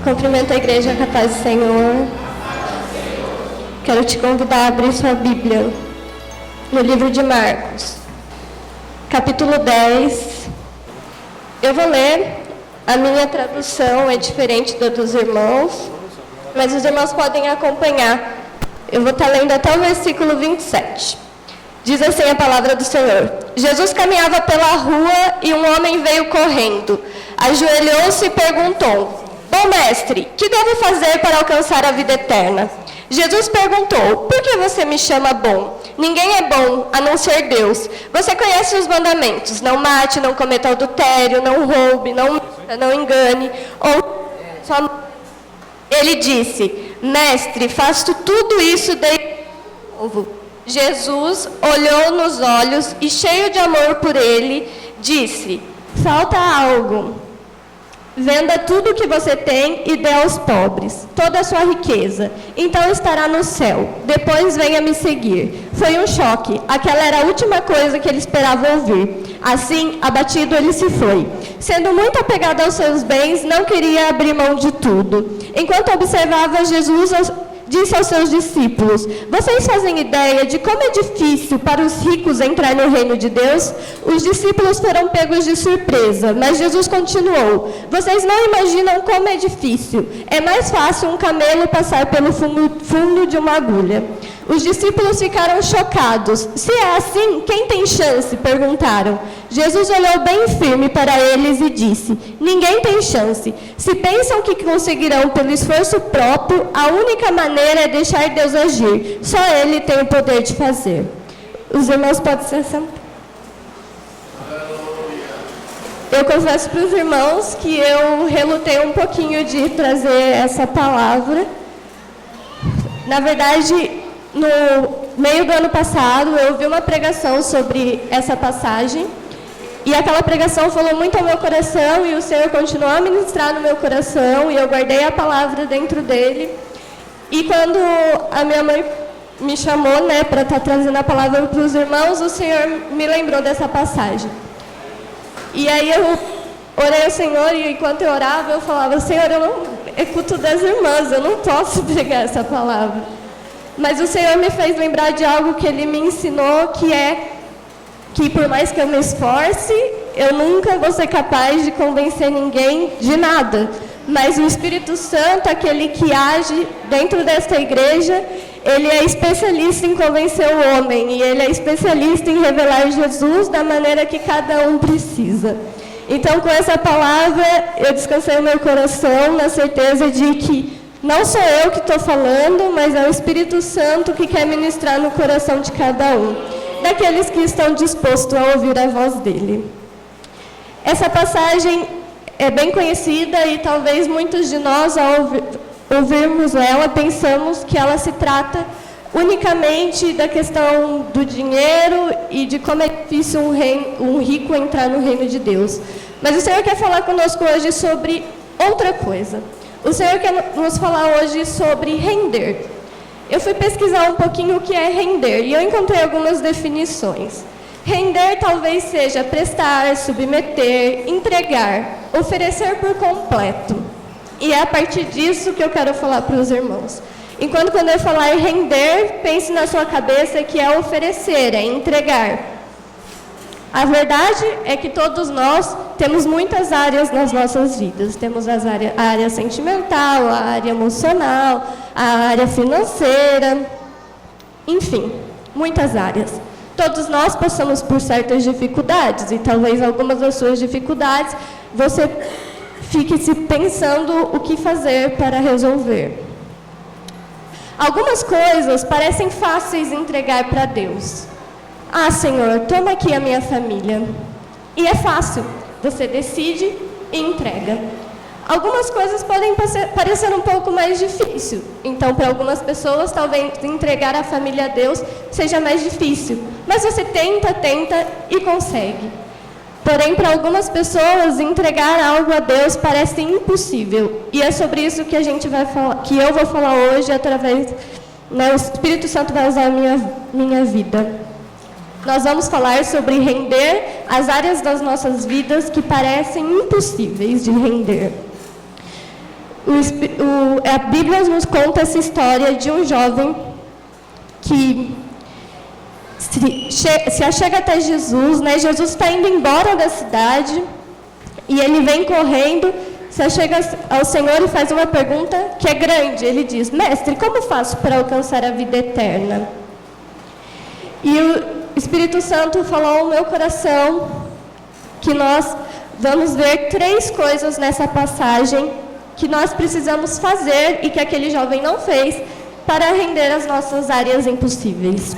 Cumprimento a igreja com a paz do Senhor. Quero te convidar a abrir sua Bíblia no livro de Marcos, capítulo 10. Eu vou ler, a minha tradução é diferente da dos irmãos, mas os irmãos podem acompanhar. Eu vou estar lendo até o versículo 27. Diz assim a palavra do Senhor. Jesus caminhava pela rua e um homem veio correndo. Ajoelhou-se e perguntou: Bom mestre, que devo fazer para alcançar a vida eterna? Jesus perguntou: Por que você me chama bom? Ninguém é bom, a não ser Deus. Você conhece os mandamentos: não mate, não cometa adultério, não roube, não engane. Ele disse: Mestre, faço tudo isso desde novo. Jesus olhou nos olhos e, cheio de amor por ele, disse: Falta algo. Venda tudo o que você tem e dê aos pobres, toda a sua riqueza. Então estará no céu. Depois venha me seguir. Foi um choque. Aquela era a última coisa que ele esperava ouvir. Assim, abatido, ele se foi. Sendo muito apegado aos seus bens, não queria abrir mão de tudo. Enquanto observava, Jesus disse aos seus discípulos: Vocês fazem ideia de como é difícil para os ricos entrar no reino de Deus? Os discípulos foram pegos de surpresa, mas Jesus continuou: Vocês não imaginam como é difícil. É mais fácil um camelo passar pelo fundo de uma agulha. Os discípulos ficaram chocados. Se é assim, quem tem chance? Perguntaram. Jesus olhou bem firme para eles e disse: Ninguém tem chance. Se pensam que conseguirão pelo esforço próprio, a única maneira é deixar Deus agir. Só Ele tem o poder de fazer. Os irmãos podem se sentar. Eu confesso para os irmãos que eu relutei um pouquinho de trazer essa palavra. Na verdade, no meio do ano passado, eu ouvi uma pregação sobre essa passagem. E aquela pregação falou muito ao meu coração, e o Senhor continuou a ministrar no meu coração, e eu guardei a palavra dentro dele. E quando a minha mãe me chamou, para estar trazendo a palavra para os irmãos, o Senhor me lembrou dessa passagem. E aí eu orei ao Senhor, e enquanto eu orava, eu falava: Senhor, eu não é culto das irmãs, eu não posso pregar essa palavra. Mas o Senhor me fez lembrar de algo que Ele me ensinou, que é que por mais que eu me esforce, eu nunca vou ser capaz de convencer ninguém de nada. Mas o Espírito Santo, aquele que age dentro desta igreja, ele é especialista em convencer o homem, e ele é especialista em revelar Jesus da maneira que cada um precisa. Então, com essa palavra, eu descansei o meu coração na certeza de que não sou eu que estou falando, mas é o Espírito Santo que quer ministrar no coração de cada um, daqueles que estão dispostos a ouvir a voz dele. Essa passagem é bem conhecida e talvez muitos de nós, ao ouvirmos ela, pensamos que ela se trata unicamente da questão do dinheiro e de como é difícil um rico entrar no reino de Deus. Mas o Senhor quer falar conosco hoje sobre outra coisa. O Senhor quer nos falar hoje sobre render. Eu fui pesquisar um pouquinho o que é render e eu encontrei algumas definições. Render talvez seja prestar, submeter, entregar, oferecer por completo. E é a partir disso que eu quero falar para os irmãos. Enquanto quando eu falar render, pense na sua cabeça que é oferecer, é entregar. A verdade é que todos nós temos muitas áreas nas nossas vidas. Temos a área sentimental, a área emocional, a área financeira, enfim, muitas áreas. Todos nós passamos por certas dificuldades e talvez algumas das suas dificuldades você fique se pensando o que fazer para resolver. Algumas coisas parecem fáceis de entregar para Deus. Ah, Senhor, toma aqui a minha família. E é fácil, você decide e entrega. Algumas coisas podem parecer um pouco mais difícil. Então, para algumas pessoas, talvez entregar a família a Deus seja mais difícil. Mas você tenta e consegue. Porém, para algumas pessoas, entregar algo a Deus parece impossível. E é sobre isso que a gente vai falar, que eu vou falar hoje, através, o Espírito Santo vai usar a minha vida. Nós vamos falar sobre render as áreas das nossas vidas que parecem impossíveis de render. A Bíblia nos conta essa história de um jovem que se achega até Jesus, né? Jesus está indo embora da cidade e ele vem correndo, se achega ao Senhor e faz uma pergunta que é grande. Ele diz: Mestre, como faço para alcançar a vida eterna? E o Espírito Santo falou ao meu coração que nós vamos ver 3 coisas nessa passagem que nós precisamos fazer e que aquele jovem não fez para render as nossas áreas impossíveis.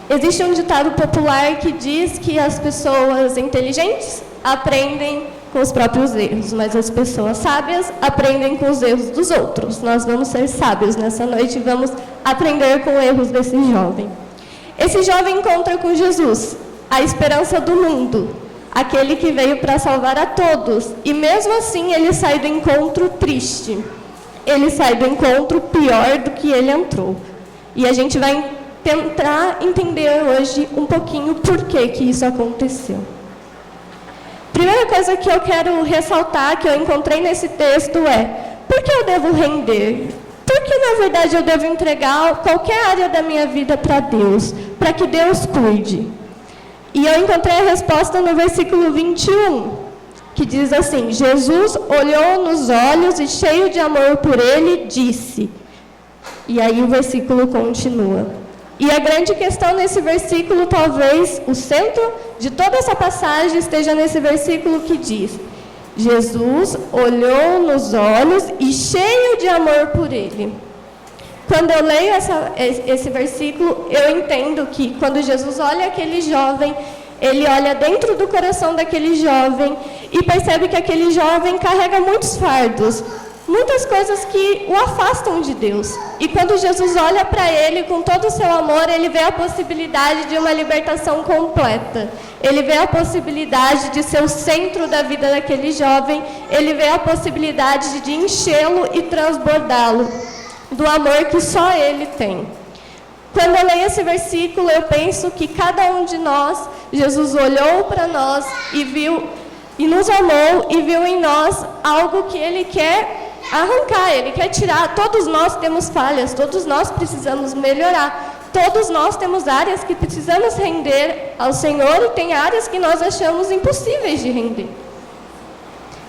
Existe um ditado popular que diz que as pessoas inteligentes aprendem com os próprios erros, mas as pessoas sábias aprendem com os erros dos outros. Nós vamos ser sábios nessa noite e vamos aprender com os erros desse jovem. Esse jovem encontra com Jesus, a esperança do mundo, aquele que veio para salvar a todos, e mesmo assim ele sai do encontro triste. Ele sai do encontro pior do que ele entrou. E a gente vai tentar entender hoje um pouquinho por que isso aconteceu. Primeira coisa que eu quero ressaltar, que eu encontrei nesse texto é: por que eu devo render? Por que, na verdade, eu devo entregar qualquer área da minha vida para Deus, para que Deus cuide? E eu encontrei a resposta no versículo 21, que diz assim: Jesus olhou nos olhos e, cheio de amor por ele, disse. E aí o versículo continua. E a grande questão nesse versículo, talvez o centro de toda essa passagem esteja nesse versículo que diz: Jesus olhou nos olhos e, cheio de amor por ele. Quando eu leio esse versículo, eu entendo que quando Jesus olha aquele jovem, ele olha dentro do coração daquele jovem e percebe que aquele jovem carrega muitos fardos, muitas coisas que o afastam de Deus. E quando Jesus olha para ele com todo o seu amor, ele vê a possibilidade de uma libertação completa. Ele vê a possibilidade de ser o centro da vida daquele jovem. Ele vê a possibilidade de enchê-lo e transbordá-lo do amor que só ele tem. Quando eu leio esse versículo, eu penso que cada um de nós, Jesus olhou para nós e viu, e nos amou e viu em nós algo que ele quer arrancar, ele quer tirar. Todos nós temos falhas, todos nós precisamos melhorar, todos nós temos áreas que precisamos render ao Senhor e tem áreas que nós achamos impossíveis de render.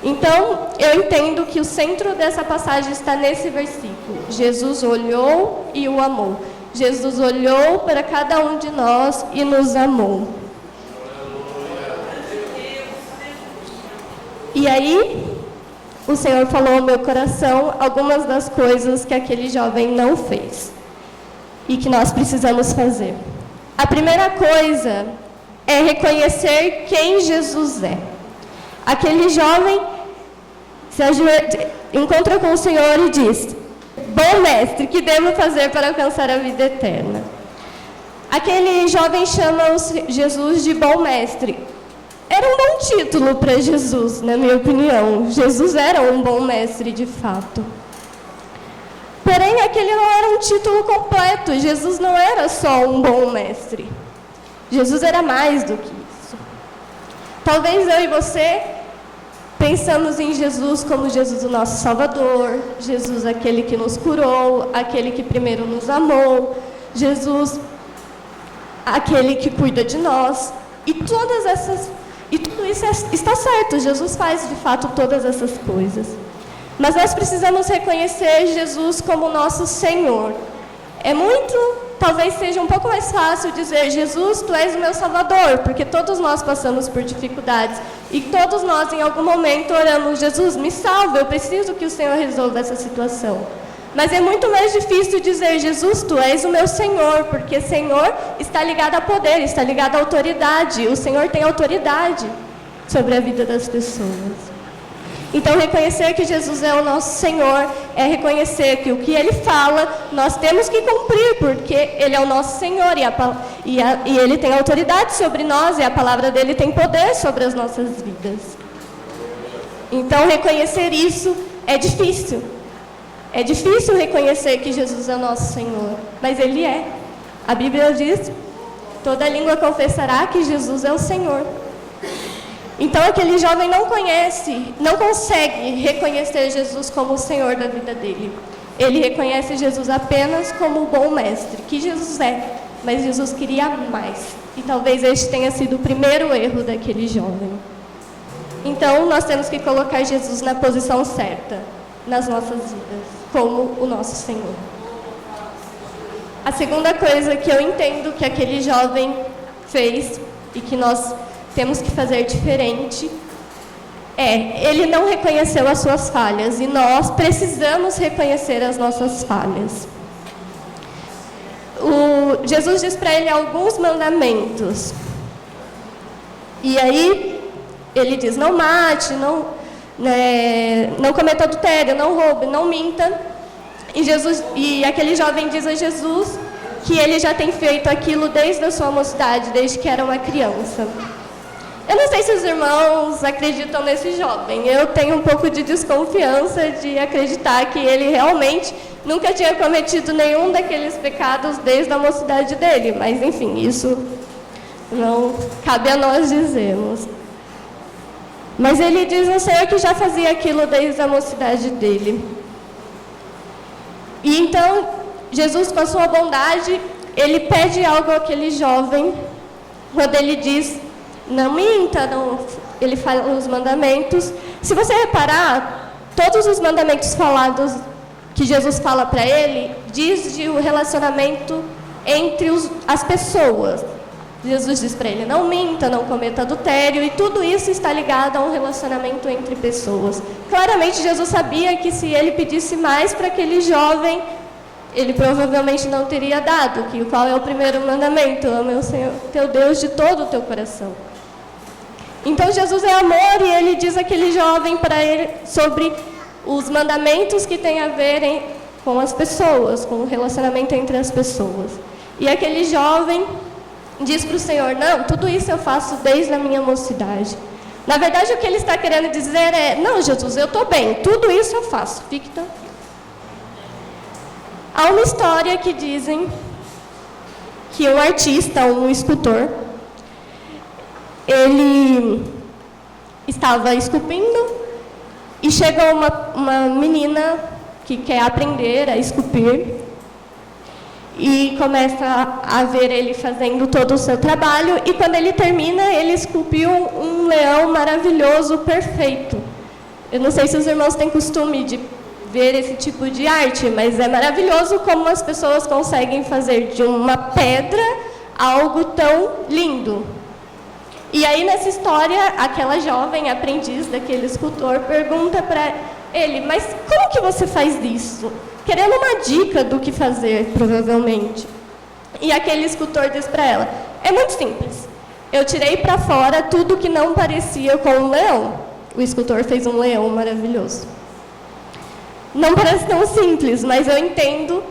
Então, eu entendo que o centro dessa passagem está nesse versículo. Jesus olhou e o amou. Jesus olhou para cada um de nós e nos amou. E aí, o Senhor falou ao meu coração algumas das coisas que aquele jovem não fez e que nós precisamos fazer. A primeira coisa é reconhecer quem Jesus é. Aquele jovem se encontra com o Senhor e diz: bom mestre, que devo fazer para alcançar a vida eterna? Aquele jovem chama Jesus de bom mestre. Era um bom título para Jesus, na minha opinião. Jesus era um bom mestre de fato. Porém, aquele não era um título completo. Jesus não era só um bom mestre. Jesus era mais do que isso. Talvez eu e você pensamos em Jesus como Jesus o nosso Salvador, Jesus aquele que nos curou, aquele que primeiro nos amou, Jesus aquele que cuida de nós. E tudo isso está certo, Jesus faz de fato todas essas coisas. Mas nós precisamos reconhecer Jesus como nosso Senhor. Talvez seja um pouco mais fácil dizer: Jesus, tu és o meu Salvador, porque todos nós passamos por dificuldades e todos nós em algum momento oramos: Jesus, me salva, eu preciso que o Senhor resolva essa situação. Mas é muito mais difícil dizer: Jesus, tu és o meu Senhor, porque Senhor está ligado a poder, está ligado à autoridade. O Senhor tem autoridade sobre a vida das pessoas. Então, reconhecer que Jesus é o nosso Senhor é reconhecer que o que Ele fala, nós temos que cumprir, porque Ele é o nosso Senhor e Ele tem autoridade sobre nós e a palavra dEle tem poder sobre as nossas vidas. Então, reconhecer isso é difícil. É difícil reconhecer que Jesus é o nosso Senhor, mas Ele é. A Bíblia diz: toda língua confessará que Jesus é o Senhor. Então aquele jovem não consegue reconhecer Jesus como o Senhor da vida dele. Ele reconhece Jesus apenas como o bom mestre, que Jesus é, mas Jesus queria mais. E talvez este tenha sido o primeiro erro daquele jovem. Então nós temos que colocar Jesus na posição certa nas nossas vidas, como o nosso Senhor. A segunda coisa que eu entendo que aquele jovem fez e que nós temos que fazer diferente ele não reconheceu as suas falhas, e nós precisamos reconhecer as nossas falhas. Jesus diz para ele alguns mandamentos, e aí ele diz: não mate, não cometa adultério, não roube, não minta. E aquele jovem diz a Jesus que ele já tem feito aquilo desde a sua mocidade, desde que era uma criança. Eu não sei se os irmãos acreditam nesse jovem. Eu tenho um pouco de desconfiança de acreditar que ele realmente nunca tinha cometido nenhum daqueles pecados desde a mocidade dele. Mas, enfim, isso não cabe a nós dizermos. Mas ele diz ao Senhor que já fazia aquilo desde a mocidade dele. E então, Jesus, com a sua bondade, ele pede algo àquele jovem, quando ele diz: não minta, ele fala os mandamentos. Se você reparar, todos os mandamentos falados, que Jesus fala para ele, diz de o relacionamento entre as pessoas. Jesus diz para ele: não minta, não cometa adultério, e tudo isso está ligado a um relacionamento entre pessoas. Claramente Jesus sabia que se ele pedisse mais para aquele jovem, ele provavelmente não teria dado. Qual é o primeiro mandamento? Ama o Senhor teu Deus de todo o teu coração. Então Jesus é amor, e ele diz àquele jovem para ele sobre os mandamentos que têm a ver com as pessoas, com o relacionamento entre as pessoas. E aquele jovem diz para o Senhor: não, tudo isso eu faço desde a minha mocidade. Na verdade, o que ele está querendo dizer é: não, Jesus, eu estou bem, tudo isso eu faço, fique tranquilo. Há uma história que dizem que um artista, um escultor, ele estava esculpindo e chegou uma menina que quer aprender a esculpir e começa a ver ele fazendo todo o seu trabalho, e quando ele termina, ele esculpiu um leão maravilhoso, perfeito. Eu não sei se os irmãos têm costume de ver esse tipo de arte, mas é maravilhoso como as pessoas conseguem fazer de uma pedra algo tão lindo. E aí, nessa história, aquela jovem aprendiz daquele escultor pergunta para ele: mas como que você faz isso? Querendo uma dica do que fazer, provavelmente. E aquele escultor diz para ela: é muito simples. Eu tirei para fora tudo que não parecia com um leão. O escultor fez um leão maravilhoso. Não parece tão simples, mas eu entendo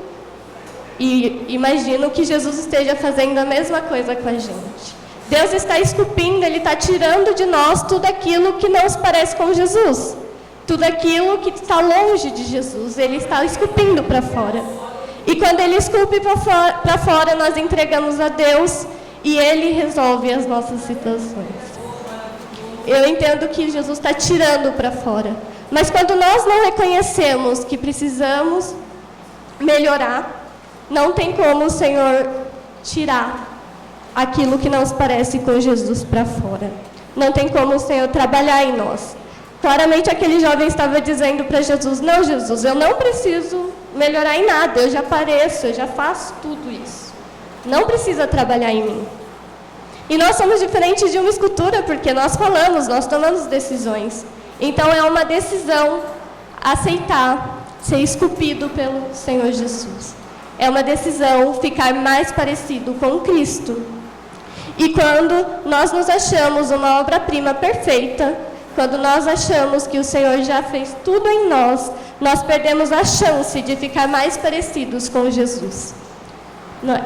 e imagino que Jesus esteja fazendo a mesma coisa com a gente. Deus está esculpindo, Ele está tirando de nós tudo aquilo que não se parece com Jesus. Tudo aquilo que está longe de Jesus, Ele está esculpindo para fora. E quando Ele esculpe para fora, nós entregamos a Deus e Ele resolve as nossas situações. Eu entendo que Jesus está tirando para fora. Mas quando nós não reconhecemos que precisamos melhorar, não tem como o Senhor tirar aquilo que não se parece com Jesus para fora. Não tem como o Senhor trabalhar em nós. Claramente aquele jovem estava dizendo para Jesus: não, Jesus, eu não preciso melhorar em nada, eu já pareço, eu já faço tudo isso. Não precisa trabalhar em mim. E nós somos diferentes de uma escultura, porque nós falamos, nós tomamos decisões. Então é uma decisão aceitar ser esculpido pelo Senhor Jesus. É uma decisão ficar mais parecido com Cristo. E quando nós nos achamos uma obra-prima perfeita, quando nós achamos que o Senhor já fez tudo em nós, nós perdemos a chance de ficar mais parecidos com Jesus.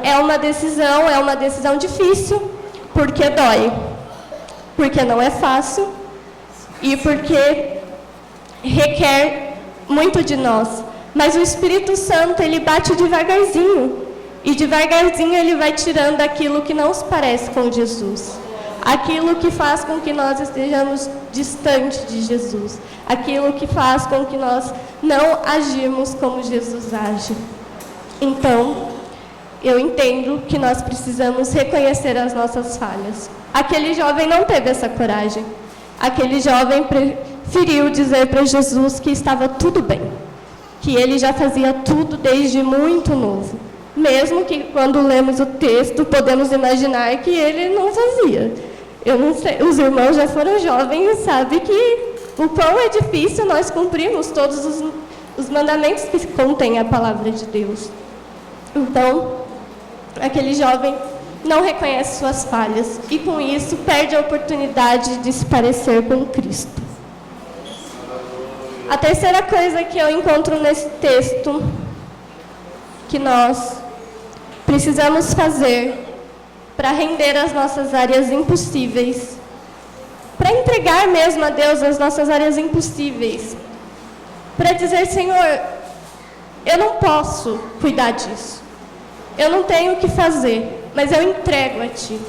É uma decisão difícil, porque dói, porque não é fácil e porque requer muito de nós. Mas o Espírito Santo, ele bate devagarzinho. E devagarzinho ele vai tirando aquilo que não se parece com Jesus. aquilo que faz com que nós estejamos distante de Jesus, aquilo que faz com que nós não agimos como Jesus age. Então, eu entendo que nós precisamos reconhecer as nossas falhas. Aquele jovem não teve essa coragem. Aquele jovem preferiu dizer para Jesus que estava tudo bem, que ele já fazia tudo desde muito novo. Mesmo que quando lemos o texto, podemos imaginar que ele não fazia. Eu não sei, os irmãos já foram jovens e sabem que o quão é difícil nós cumprirmos todos os mandamentos que contém a palavra de Deus. Então, aquele jovem não reconhece suas falhas e, com isso, perde a oportunidade de se parecer com Cristo. A terceira coisa que eu encontro nesse texto que nós precisamos fazer para render as nossas áreas impossíveis, para entregar mesmo a Deus as nossas áreas impossíveis, para dizer: Senhor, eu não posso cuidar disso, eu não tenho o que fazer, mas eu entrego a Ti.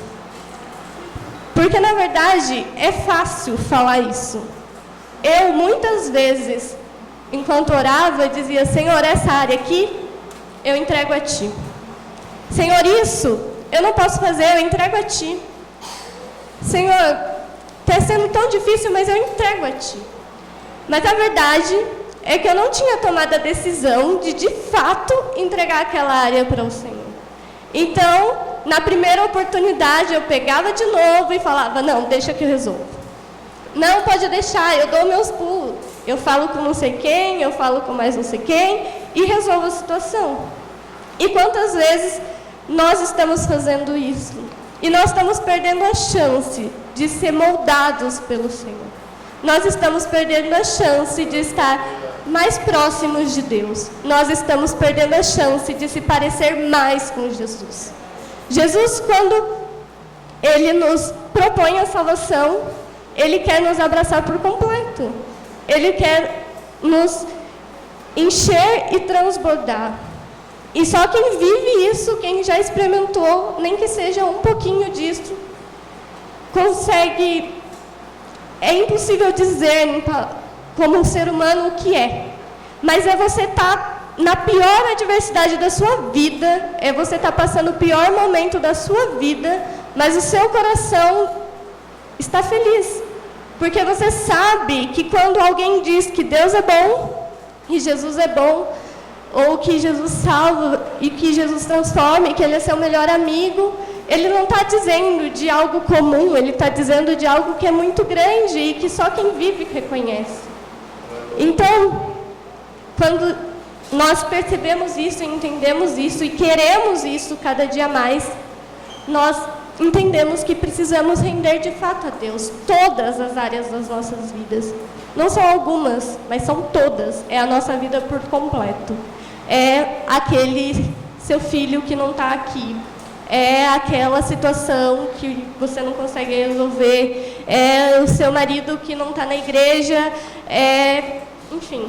Porque, na verdade, é fácil falar isso. Eu, muitas vezes, enquanto orava, dizia: Senhor, essa área aqui, eu entrego a Ti. Senhor, isso eu não posso fazer, eu entrego a Ti. Senhor, está sendo tão difícil, mas eu entrego a Ti. Mas a verdade é que eu não tinha tomado a decisão de fato, entregar aquela área para o Senhor. Então, na primeira oportunidade, eu pegava de novo e falava: não, deixa que eu resolvo. Não, pode deixar, eu dou meus pulos. Eu falo com não sei quem, eu falo com mais não sei quem e resolvo a situação. E quantas vezes nós estamos fazendo isso? E nós estamos perdendo a chance de ser moldados pelo Senhor. Nós estamos perdendo a chance de estar mais próximos de Deus. Nós estamos perdendo a chance de se parecer mais com Jesus. Jesus, quando Ele nos propõe a salvação, Ele quer nos abraçar por completo. Ele quer nos encher e transbordar. E só quem vive isso, quem já experimentou, nem que seja um pouquinho disso, consegue. É impossível dizer como um ser humano o que é. Mas é você estar na pior adversidade da sua vida, é você estar passando o pior momento da sua vida, mas o seu coração está feliz. Porque você sabe que quando alguém diz que Deus é bom, e Jesus é bom, ou que Jesus salva, e que Jesus transforma, e que Ele é seu melhor amigo, Ele não está dizendo de algo comum, Ele está dizendo de algo que é muito grande, e que só quem vive reconhece. Então, quando nós percebemos isso, entendemos isso, e queremos isso cada dia mais, nós entendemos que precisamos render de fato a Deus todas as áreas das nossas vidas. Não são algumas, mas são todas. É a nossa vida por completo. É aquele seu filho que não está aqui. É aquela situação que você não consegue resolver. É o seu marido que não está na igreja. Enfim,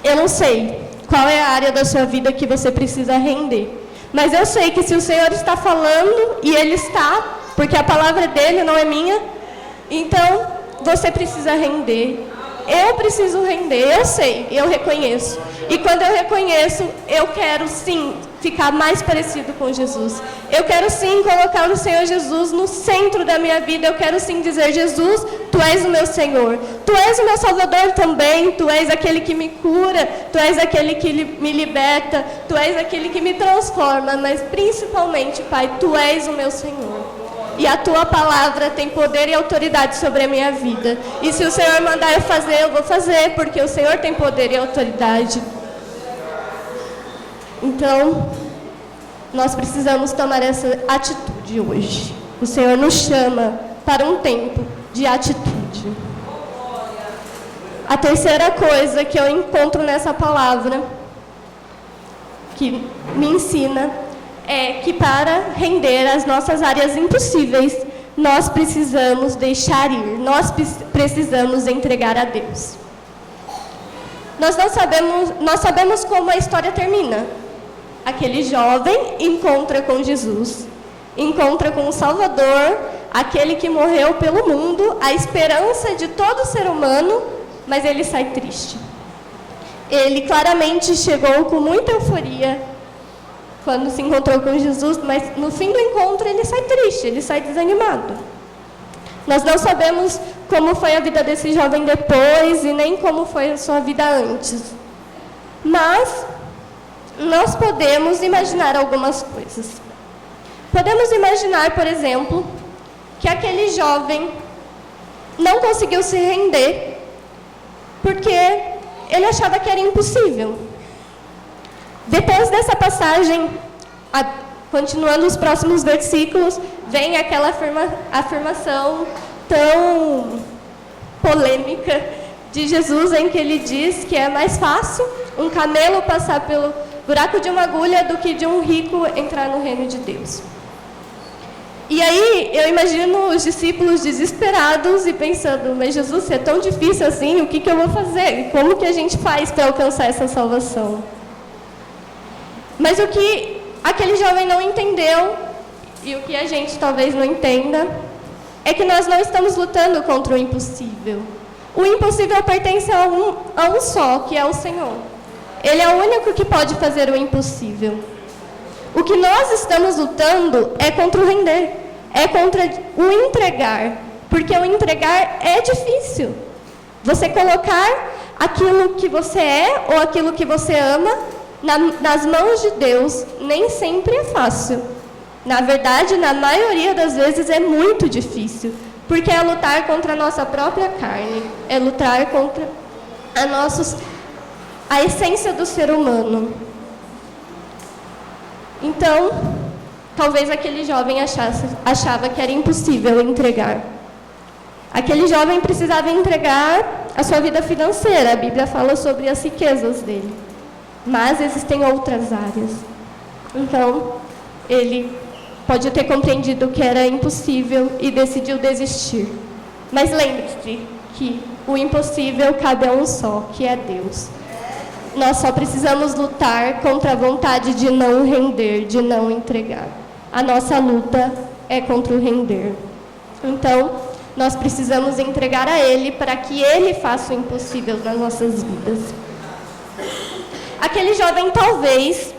eu não sei qual é a área da sua vida que você precisa render. Mas eu sei que se o Senhor está falando, e Ele está, porque a palavra dEle não é minha, então você precisa render. Eu preciso render, eu sei, eu reconheço. E quando eu reconheço, eu quero sim ficar mais parecido com Jesus. Eu quero sim colocar o Senhor Jesus no centro da minha vida. Eu quero sim dizer: Jesus, Tu és o meu Senhor. Tu és o meu Salvador também. Tu és aquele que me cura. Tu és aquele que me liberta. Tu és aquele que me transforma. Mas principalmente, Pai, Tu és o meu Senhor. E a Tua palavra tem poder e autoridade sobre a minha vida. E se o Senhor mandar eu fazer, eu vou fazer, porque o Senhor tem poder e autoridade. Então, nós precisamos tomar essa atitude hoje. O Senhor nos chama para um tempo de atitude. A terceira coisa que eu encontro nessa palavra, que me ensina, é que para render as nossas áreas impossíveis, nós precisamos deixar ir, nós precisamos entregar a Deus. Nós sabemos como a história termina. Aquele jovem encontra com Jesus, encontra com o Salvador, aquele que morreu pelo mundo, a esperança de todo ser humano, mas ele sai triste. Ele claramente chegou com muita euforia quando se encontrou com Jesus, mas no fim do encontro ele sai triste, ele sai desanimado. Nós não sabemos como foi a vida desse jovem depois e nem como foi a sua vida antes. Mas nós podemos imaginar algumas coisas. Podemos imaginar, por exemplo, que aquele jovem não conseguiu se render porque ele achava que era impossível. Depois dessa passagem, continuando os próximos versículos, vem aquela afirmação tão polêmica de Jesus, em que ele diz que é mais fácil um camelo passar pelo buraco de uma agulha do que de um rico entrar no reino de Deus. E aí eu imagino os discípulos desesperados e pensando, mas Jesus, se é tão difícil assim, o que eu vou fazer? Como que a gente faz para alcançar essa salvação? Mas o que aquele jovem não entendeu, e o que a gente talvez não entenda, é que nós não estamos lutando contra o impossível. O impossível pertence a um só, que é o Senhor. Ele é o único que pode fazer o impossível. O que nós estamos lutando é contra o render, é contra o entregar, porque o entregar é difícil. Você colocar aquilo que você é ou aquilo que você ama nas mãos de Deus nem sempre é fácil. Na verdade, na maioria das vezes é muito difícil, porque é lutar contra a nossa própria carne, é lutar contra a essência do ser humano. Então, talvez aquele jovem achava que era impossível entregar. Aquele jovem precisava entregar a sua vida financeira. A Bíblia fala sobre as riquezas dele. Mas existem outras áreas. Então, ele pode ter compreendido que era impossível e decidiu desistir. Mas lembre-se que o impossível cabe a um só, que é Deus. Nós só precisamos lutar contra a vontade de não render, de não entregar. A nossa luta é contra o render. Então, nós precisamos entregar a Ele para que Ele faça o impossível nas nossas vidas. Aquele jovem, talvez,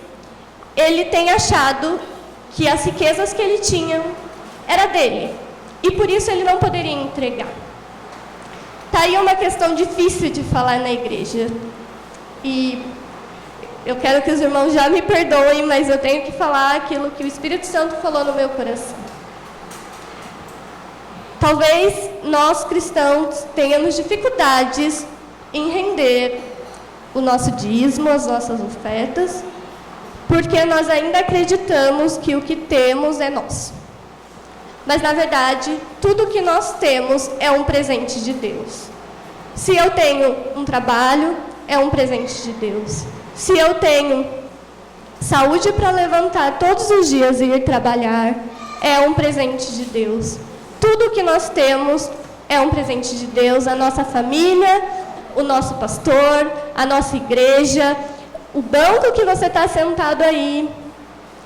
ele tenha achado que as riquezas que ele tinha era dele. E por isso ele não poderia entregar. Está aí uma questão difícil de falar na igreja. E eu quero que os irmãos já me perdoem, mas eu tenho que falar aquilo que o Espírito Santo falou no meu coração. Talvez nós cristãos tenhamos dificuldades em render o nosso dízimo, as nossas ofertas, porque nós ainda acreditamos que o que temos é nosso. Mas, na verdade, tudo que nós temos é um presente de Deus. Se eu tenho um trabalho, é um presente de Deus. Se eu tenho saúde para levantar todos os dias e ir trabalhar, é um presente de Deus. Tudo que nós temos é um presente de Deus. A nossa família, o nosso pastor, a nossa igreja, o banco que você está sentado aí,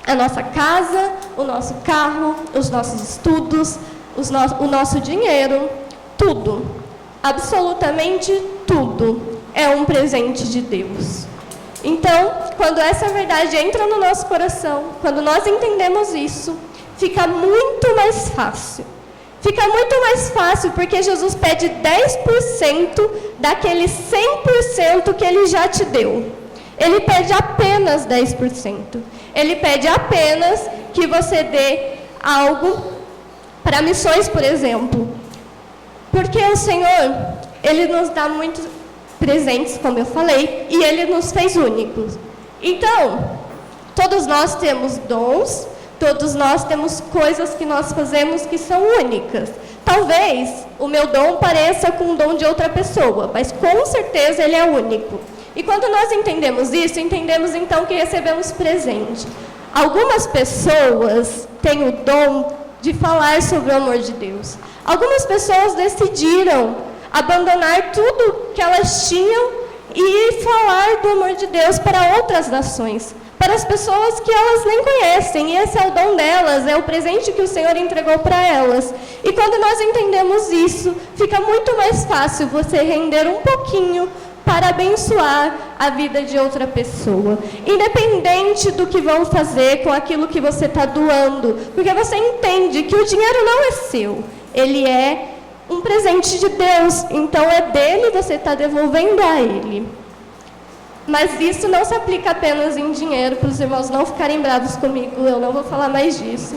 a nossa casa, o nosso carro, os nossos estudos, o nosso dinheiro, tudo, absolutamente tudo, é um presente de Deus. Então, quando essa verdade entra no nosso coração, quando nós entendemos isso, fica muito mais fácil. Fica muito mais fácil porque Jesus pede 10% daquele 100% que Ele já te deu. Ele pede apenas 10%. Ele pede apenas que você dê algo para missões, por exemplo. Porque o Senhor, Ele nos dá muitos presentes, como eu falei, e Ele nos fez únicos. Então, todos nós temos dons, todos nós temos coisas que nós fazemos que são únicas. Talvez o meu dom pareça com o dom de outra pessoa, mas com certeza ele é único. E quando nós entendemos isso, entendemos então que recebemos presente. Algumas pessoas têm o dom de falar sobre o amor de Deus. Algumas pessoas decidiram abandonar tudo que elas tinham e falar do amor de Deus para outras nações, para as pessoas que elas nem conhecem. E esse é o dom delas, é o presente que o Senhor entregou para elas. E quando nós entendemos isso, fica muito mais fácil você render um pouquinho para abençoar a vida de outra pessoa. Independente do que vão fazer com aquilo que você está doando. Porque você entende que o dinheiro não é seu. Ele é um presente de Deus. Então é dele, você está devolvendo a ele. Mas isso não se aplica apenas em dinheiro, para os irmãos não ficarem bravos comigo, eu não vou falar mais disso.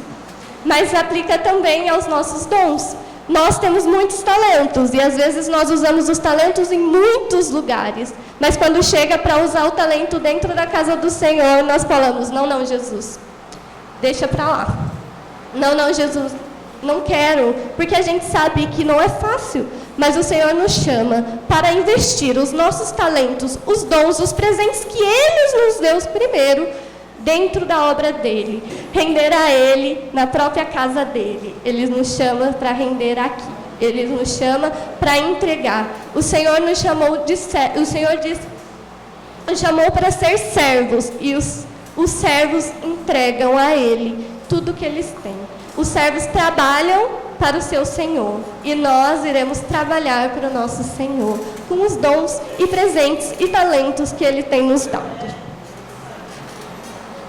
Mas se aplica também aos nossos dons. Nós temos muitos talentos, e às vezes nós usamos os talentos em muitos lugares. Mas quando chega para usar o talento dentro da casa do Senhor, nós falamos, não, Jesus, deixa para lá. Não, Jesus, não quero, porque a gente sabe que não é fácil. Mas o Senhor nos chama para investir os nossos talentos, os dons, os presentes que Ele nos deu primeiro, dentro da obra dEle. Render a Ele na própria casa dEle. Ele nos chama para render aqui. Ele nos chama para entregar. O Senhor nos chamou nos chamou para ser servos. E os servos entregam a Ele tudo que eles têm. Os servos trabalham para o seu Senhor, e nós iremos trabalhar para o nosso Senhor, com os dons e presentes e talentos que Ele tem nos dado.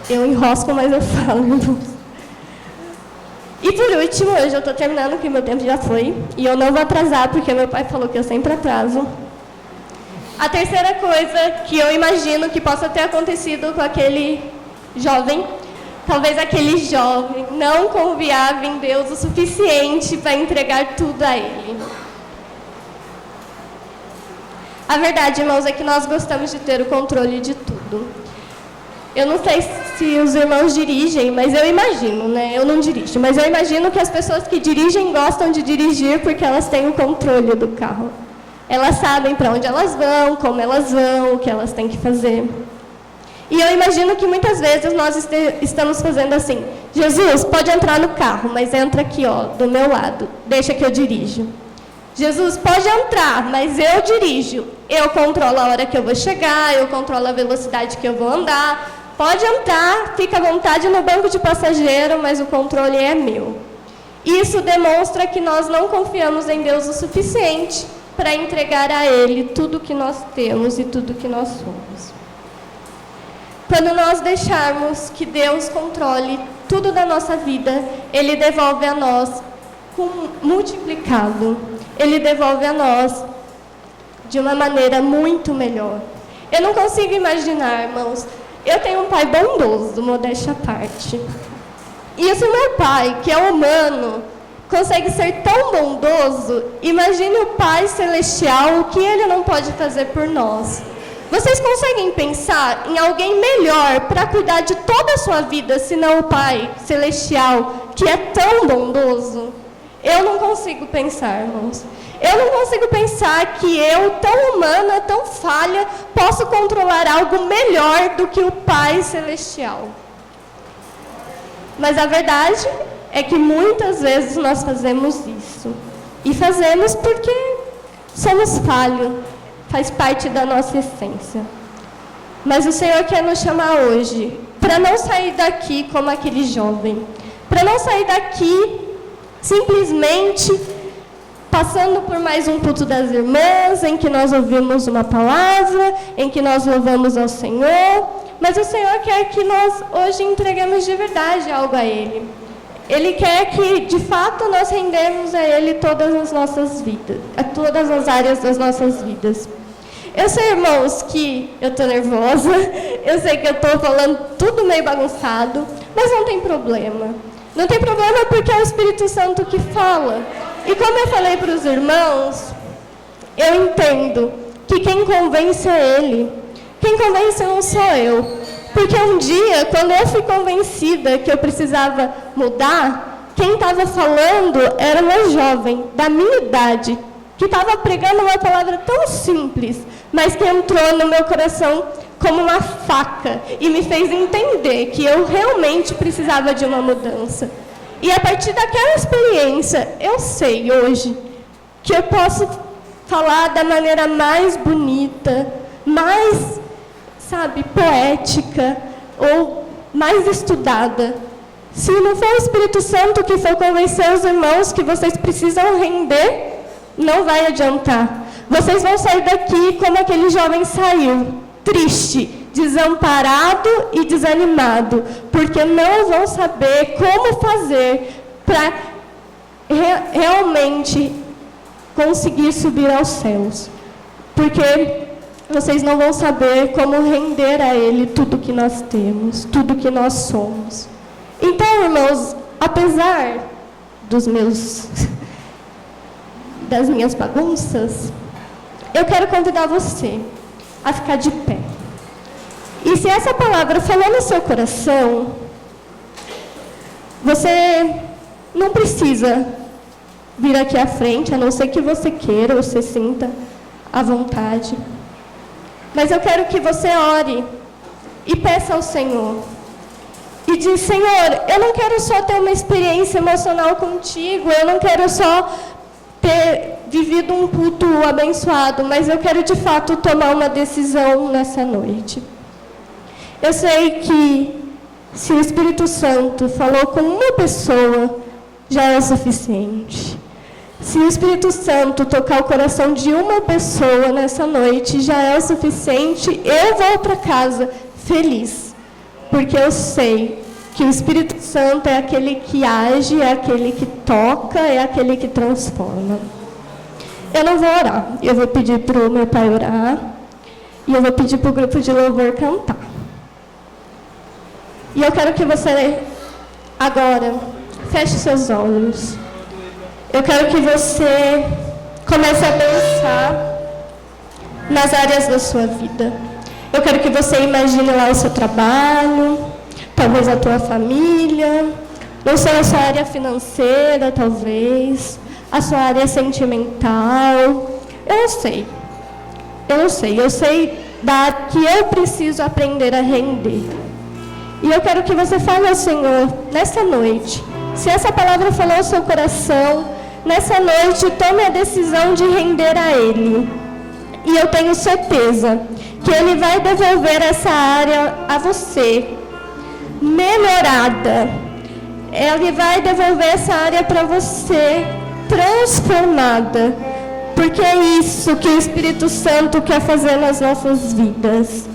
Eu enrosco, mas eu falo. E por último, hoje eu estou terminando, que meu tempo já foi, e eu não vou atrasar, porque meu pai falou que eu sempre atraso. A terceira coisa que eu imagino que possa ter acontecido com aquele jovem, talvez aquele jovem não confiava em Deus o suficiente para entregar tudo a Ele. A verdade, irmãos, é que nós gostamos de ter o controle de tudo. Eu não sei se os irmãos dirigem, mas eu imagino, né? Eu não dirijo, mas eu imagino que as pessoas que dirigem gostam de dirigir porque elas têm o controle do carro. Elas sabem para onde elas vão, como elas vão, o que elas têm que fazer. E eu imagino que muitas vezes nós estamos fazendo assim, Jesus, pode entrar no carro, mas entra aqui, ó, do meu lado, deixa que eu dirijo. Jesus, pode entrar, mas eu dirijo. Eu controlo a hora que eu vou chegar, eu controlo a velocidade que eu vou andar. Pode entrar, fica à vontade no banco de passageiro, mas o controle é meu. Isso demonstra que nós não confiamos em Deus o suficiente para entregar a Ele tudo que nós temos e tudo que nós somos. Quando nós deixarmos que Deus controle tudo da nossa vida, Ele devolve a nós multiplicado. Ele devolve a nós de uma maneira muito melhor. Eu não consigo imaginar, irmãos, eu tenho um pai bondoso, modéstia à parte. E se o meu pai, que é humano, consegue ser tão bondoso, imagine o Pai Celestial, o que Ele não pode fazer por nós. Vocês conseguem pensar em alguém melhor para cuidar de toda a sua vida, senão o Pai Celestial, que é tão bondoso? Eu não consigo pensar, irmãos. Eu não consigo pensar que eu, tão humana, tão falha, posso controlar algo melhor do que o Pai Celestial. Mas a verdade é que muitas vezes nós fazemos isso. E fazemos porque somos falhos. Faz parte da nossa essência. Mas o Senhor quer nos chamar hoje para não sair daqui como aquele jovem. Para não sair daqui simplesmente passando por mais um culto das irmãs, em que nós ouvimos uma palavra, em que nós louvamos ao Senhor. Mas o Senhor quer que nós hoje entreguemos de verdade algo a Ele. Ele quer que, de fato, nós rendemos a Ele todas as nossas vidas, a todas as áreas das nossas vidas. Eu sei, irmãos, que eu estou nervosa, eu sei que eu estou falando tudo meio bagunçado, mas não tem problema. Não tem problema porque é o Espírito Santo que fala. E como eu falei para os irmãos, eu entendo que quem convence é Ele. Quem convence não sou eu. Porque um dia, quando eu fui convencida que eu precisava mudar, quem estava falando era uma jovem da minha idade, que estava pregando uma palavra tão simples, mas que entrou no meu coração como uma faca e me fez entender que eu realmente precisava de uma mudança. E a partir daquela experiência, eu sei hoje que eu posso falar da maneira mais bonita, mais, poética, ou mais estudada. Se não for o Espírito Santo que for convencer os irmãos que vocês precisam render, não vai adiantar. Vocês vão sair daqui como aquele jovem saiu, triste, desamparado e desanimado, porque não vão saber como fazer para realmente conseguir subir aos céus. Porque vocês não vão saber como render a Ele tudo que nós temos, tudo que nós somos. Então, irmãos, apesar das minhas bagunças, eu quero convidar você a ficar de pé. E se essa palavra falou no seu coração, você não precisa vir aqui à frente, a não ser que você queira ou se sinta à vontade. Mas eu quero que você ore e peça ao Senhor. E diz: Senhor, eu não quero só ter uma experiência emocional contigo, eu não quero só ter vivido um culto abençoado, mas eu quero de fato tomar uma decisão nessa noite. Eu sei que se o Espírito Santo falou com uma pessoa, já é o suficiente. Se o Espírito Santo tocar o coração de uma pessoa nessa noite, já é o suficiente. Eu vou para casa feliz, porque eu sei que o Espírito Santo é aquele que age, é aquele que toca, é aquele que transforma. Eu não vou orar, eu vou pedir para o meu pai orar, e eu vou pedir para o grupo de louvor cantar. E eu quero que você, agora, feche seus olhos. Eu quero que você comece a pensar nas áreas da sua vida. Eu quero que você imagine lá o seu trabalho, talvez a tua família, não sei, a sua área financeira, talvez, a sua área sentimental. Eu sei da área que eu preciso aprender a render. E eu quero que você fale ao Senhor, nessa noite, se essa palavra falou ao seu coração, nessa noite, tome a decisão de render a Ele. E eu tenho certeza que Ele vai devolver essa área a você, melhorada. Ele vai devolver essa área para você, transformada. Porque é isso que o Espírito Santo quer fazer nas nossas vidas.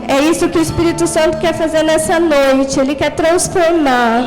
É isso que o Espírito Santo quer fazer nessa noite. Ele quer transformar.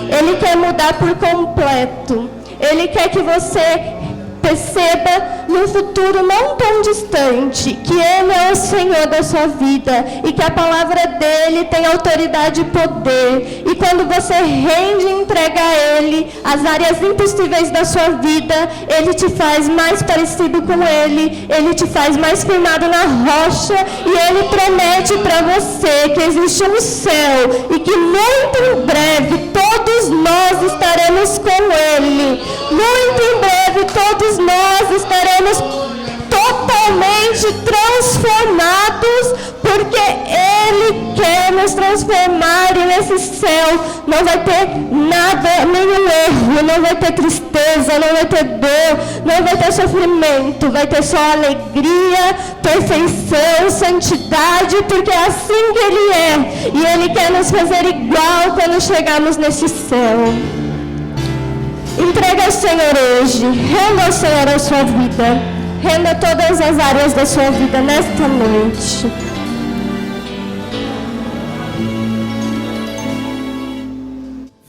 Ele quer mudar por completo. Ele quer que você perceba no futuro não tão distante que Ele é o Senhor da sua vida e que a palavra dEle tem autoridade e poder. E quando você rende e entrega a Ele as áreas impossíveis da sua vida, Ele te faz mais parecido com Ele, Ele te faz mais firmado na rocha, e Ele promete para você que existe um céu e que muito em breve todos nós estaremos com Ele. Muito em breve todos nós estaremos totalmente transformados, porque Ele quer nos transformar, e nesse céu não vai ter nada, nenhum erro, não vai ter tristeza, não vai ter dor, não vai ter sofrimento, vai ter só alegria, perfeição, santidade, porque é assim que Ele é, e Ele quer nos fazer igual quando chegarmos nesse céu. Entrega ao Senhor hoje, renda ao Senhor a sua vida, renda todas as áreas da sua vida nesta noite.